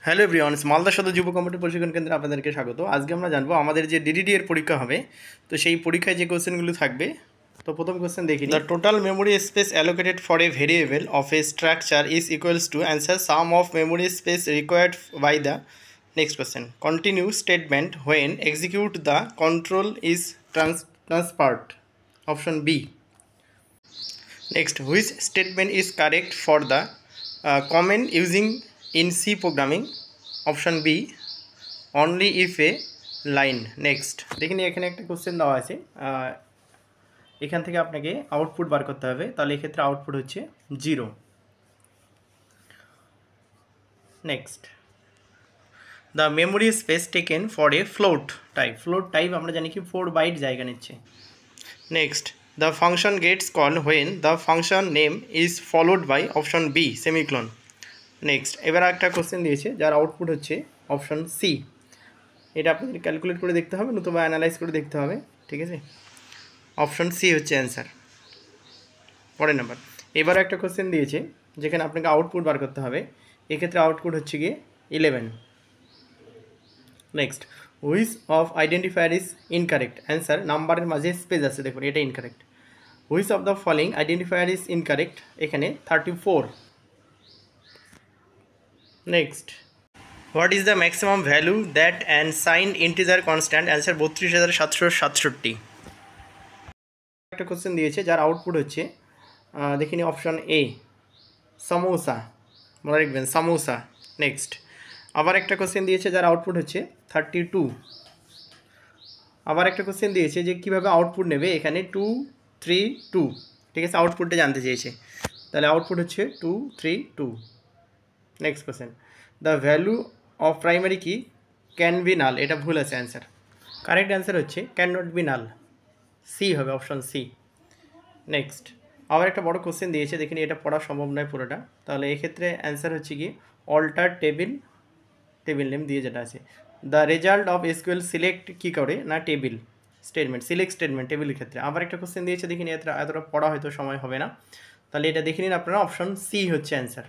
Hello everyone, Malda সদর যুব computer প্রশিক্ষণ কেন্দ্রে আপনাদেরকে স্বাগত। আজকে আমরা জানবো আমাদের যে ডিডিডি এর পরীক্ষা হবে, তো সেই পরীক্ষায় যে কোশ্চেনগুলো থাকবে। তো প্রথম কোশ্চেন দেখি, the total memory space allocated for a variable of a structure is equals to answer sum of memory space required by the next question continue statement when execute the control is transferred, option B. Next, which statement is correct for the comment using in C programming? Option B, only if a line. Next, দেখুন এখানে একটা question দেওয়া আছে, এখান থেকে আপনাকে output বার করতে হবে। তাহলে এক্ষেত্রে আউটপুট হচ্ছে 0। Next, the memory space taken for a float type আমরা জানি কি 4 বাইট জায়গা নিচ্ছে। Next, the function gets called when the function name is followed by option B semicolon. Next, এবার একটা কোশ্চেন দিয়েছে যার আউটপুট হচ্ছে অপশন সি। এটা আপনাদের ক্যালকুলেট করে দেখতে হবে, নতুবা অ্যানালাইজ করে দেখতে হবে, ঠিক আছে। অপশন সি হচ্ছে অ্যান্সার। পরের নাম্বার, এবার একটা কোশ্চেন দিয়েছে যেখানে আপনাকে আউটপুট বার করতে হবে। এক্ষেত্রে আউটপুট হচ্ছে গিয়ে 11। Next, which of identifier is incorrect? Answer নাম্বারের মাঝে স্পেস আছে, দেখুন এটা incorrect. Which of the following identifier is incorrect? এখানে 34। Next, what is the maximum value that and sign integer constant? Answer 32,767। একটা কোশ্চেন দিয়েছে যার আউটপুট হচ্ছে দেখিনি অপশন এ সামোসা, মনে রাখবেন সামোসা। নেক্সট, আবার একটা কোশ্চেন দিয়েছে যার আউটপুট হচ্ছে 32। আবার একটা কোশ্চেন দিয়েছে যে কীভাবে আউটপুট নেবে, এখানে 2 3 2, ঠিক আছে, আউটপুটটা জানতে চেয়েছে। তাহলে আউটপুট হচ্ছে 2 3 2। Next question, the value of primary key can be null? এটা ভুল আছে অ্যান্সার। কারেক্ট অ্যান্সার হচ্ছে can not be null, C হবে, অপশন সি। নেক্সট, আবার একটা বড় কোশ্চেন দিয়েছে, দেখিনি এটা পড়া সম্ভব নয় পুরোটা। তাহলে এক্ষেত্রে অ্যান্সার হচ্ছে কি অল্টার টেবিল নেম দিয়ে যেটা আছে। The result of SQL select কী করে না টেবিল স্টেটমেন্ট, সিলেক্ট স্টেটমেন্ট টেবিলের ক্ষেত্রে। আবার একটা কোশ্চেন দিয়েছে, দেখিনি এতটা পড়া হয়তো সময় হবে না, তাহলে এটা দেখে নিন আপনারা, অপশন সি হচ্ছে অ্যান্সার।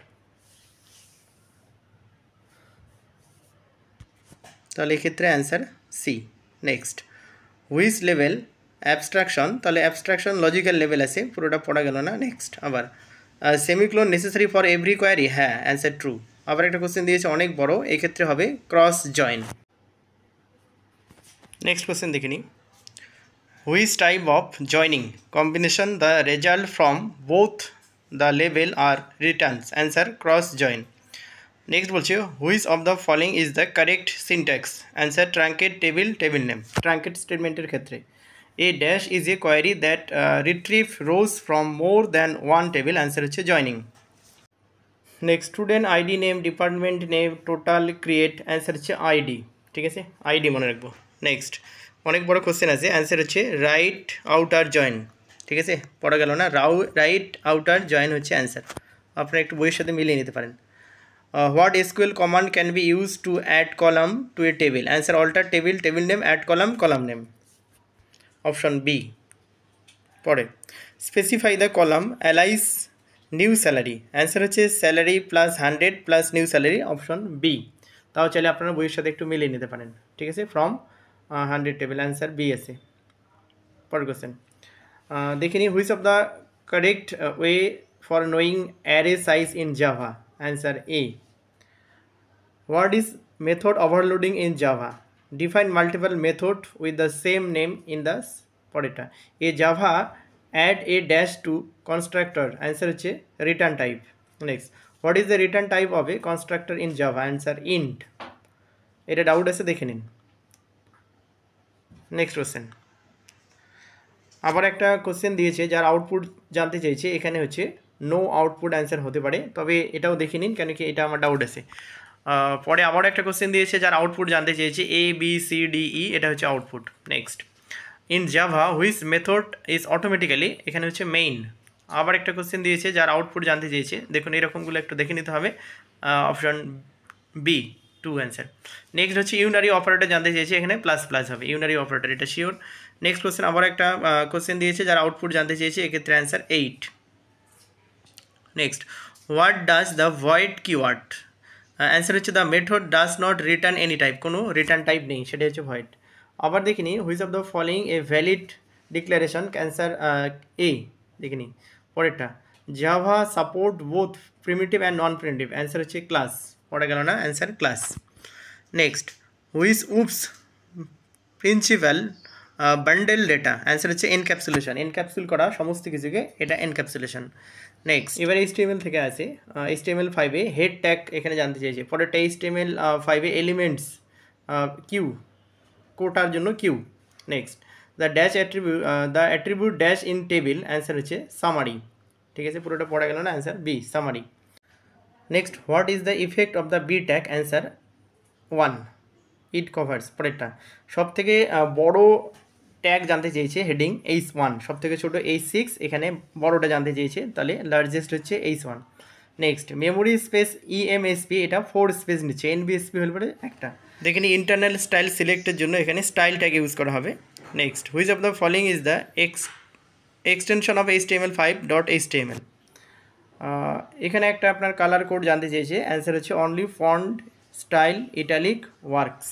তাহলে এক্ষেত্রে answer C. Next, which level abstraction? তাহলে অ্যাবস্ট্রাকশন লজিক্যাল লেভেল আছে, পুরোটা পড়া গেল না। নেক্সট, আবার semicolon necessary for every query? হ্যাঁ, অ্যান্সার ট্রু। আবার একটা কোশ্চেন দিয়েছে অনেক বড়, এক্ষেত্রে হবে ক্রস জয়েন। নেক্সট কোশ্চেন দেখে নিই, which type of joining combination the result from both the level আর returns? Answer cross join. Next বলছে which of the following is the correct syntax? Answer truncate table name. Truncate স্টেটমেন্টের ক্ষেত্রে a dash is a query that retrieve rows from more than one table? Answer হচ্ছে joining. Next, student ID name, department name, total create? Answer হচ্ছে ID, ঠিক আছে, ID মনে রাখবো। Next, অনেক বড় কোশ্চেন আছে, অ্যান্সার হচ্ছে রাইট আউটার জয়েন, ঠিক আছে, পড়া গেল না। রাইট আউটার জয়েন হচ্ছে অ্যান্সার, আপনারা একটু বইয়ের সাথে মিলিয়ে নিতে পারেন। What SQL command can be use to add column to a table? Answer alter table name, add column name, option B. পরে, specify the column alias new salary? Answer হচ্ছে salary plus 100 plus new salary, option B. তাও চাইলে আপনারা বইয়ের সাথে একটু মিলিয়ে নিতে পারেন, ঠিক আছে, ফ্রম 100 টেবিল, অ্যান্সার বি আছে। পরের কোশ্চেন দেখে নিই, which of the correct way for knowing array size in Java? Answer A. What is method overloading in Java? Define multiple method with the same name in the পরেরটা, a Java add a dash to constructor? Answer হচ্ছে return type. Next, what is the return type of a constructor in Java? Answer int. এটা doubt আছে, দেখে নিন। Next question, আবার একটা question দিয়েছে যার আউটপুট জানতে চাইছে, এখানে হচ্ছে নো আউটপুট অ্যান্সার হতে পারে, তবে এটাও দেখে নিন কেন কি এটা আমার ডাউট আছে। পরে আবার একটা কোশ্চেন দিয়েছে যার আউটপুট জানতে চেয়েছে ABCDE, এটা হচ্ছে output. Next, in Java which method is automatically? এখানে হচ্ছে মেইন। আবার একটা কোশ্চেন দিয়েছে যার আউটপুট জানতে চেয়েছে, দেখুন এরকমগুলো একটু দেখে নিতে হবে, অপশন বি 2 অ্যান্সার। নেক্সট হচ্ছে ইউনারি অপারেটর জানতে চেয়েছে, এখানে প্লাস হবে, ইউনারি অপারেটর, এটা শিওর। নেক্সট কোশ্চেন, আবার একটা কোশ্চেন দিয়েছে যার আউটপুট জানতে চেয়েছে, এক্ষেত্রে answer 8। Next, what does the void keyword answer হচ্ছে the method does not return any type, কোনো রিটার্ন টাইপ নেই, সেটা হচ্ছে ভয়েড। আবার দেখিনি which of the following a valid declaration, answer A. দেখিনি পরেরটা, Java support both primitive and non primitive, answer হচ্ছে ক্লাস, পড়া গেল না, answer class. Next, which OOPS principle bundle data, answer হচ্ছে এনক্যাপসুলেশন, এনক্যাপসুল করা সমস্ত কিছুকে, এটা এনক্যাপসুলেশন। নেক্সট, এবার HTML থেকে আছে HTML5-এ হেড ট্যাগ এখানে জানতে চেয়েছে। পরেরটা HTML5-এ এলিমেন্টস কিউ, কোটার জন্য queue. Next, the attribute dash in table, answer হচ্ছে সামারি, ঠিক আছে, পুরোটা পড়া গেল না, answer B, summary. Next, what is the effect of the B tag, answer 1, it covers. পরেরটা, সব থেকে বড় ট্যাগ জানতে চেয়েছে, হেডিং H1, সব থেকে ছোটো H6, এখানে বড়টা জানতে চেয়েছে, তাহলে লার্জেস্ট হচ্ছে H1। Next, memory space EMSP, এটা 4 স্পেস নিচ্ছে, NBSP হলে পরে একটা। দেখেনি ইন্টারনাল স্টাইল সিলেক্টের জন্য এখানে স্টাইল ট্যাগ ইউজ করা হবে। Next, which of the following is the extension of HTML5.html, এখানে একটা আপনার কালার কোড জানতে চেয়েছে, অ্যান্সার হচ্ছে only font style italic works.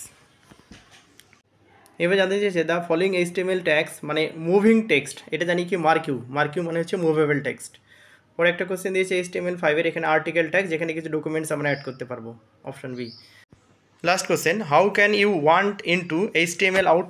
এবার জানতে চেয়েছে দ্য ফলোইং HTML ট্যাগস, মানে মুভিং টেক্সট, এটা জানি কি মার্কিউ, মার্কিউ মানে হচ্ছে মুভেবল টেক্সট। পরে একটা কোশ্চেন দিয়েছে HTML5-এর, এখানে আর্টিকেল ট্যাগ, যেখানে কিছু ডকুমেন্টস আমরা অ্যাড করতে পারবো, option B. Last question, how can you want into HTML out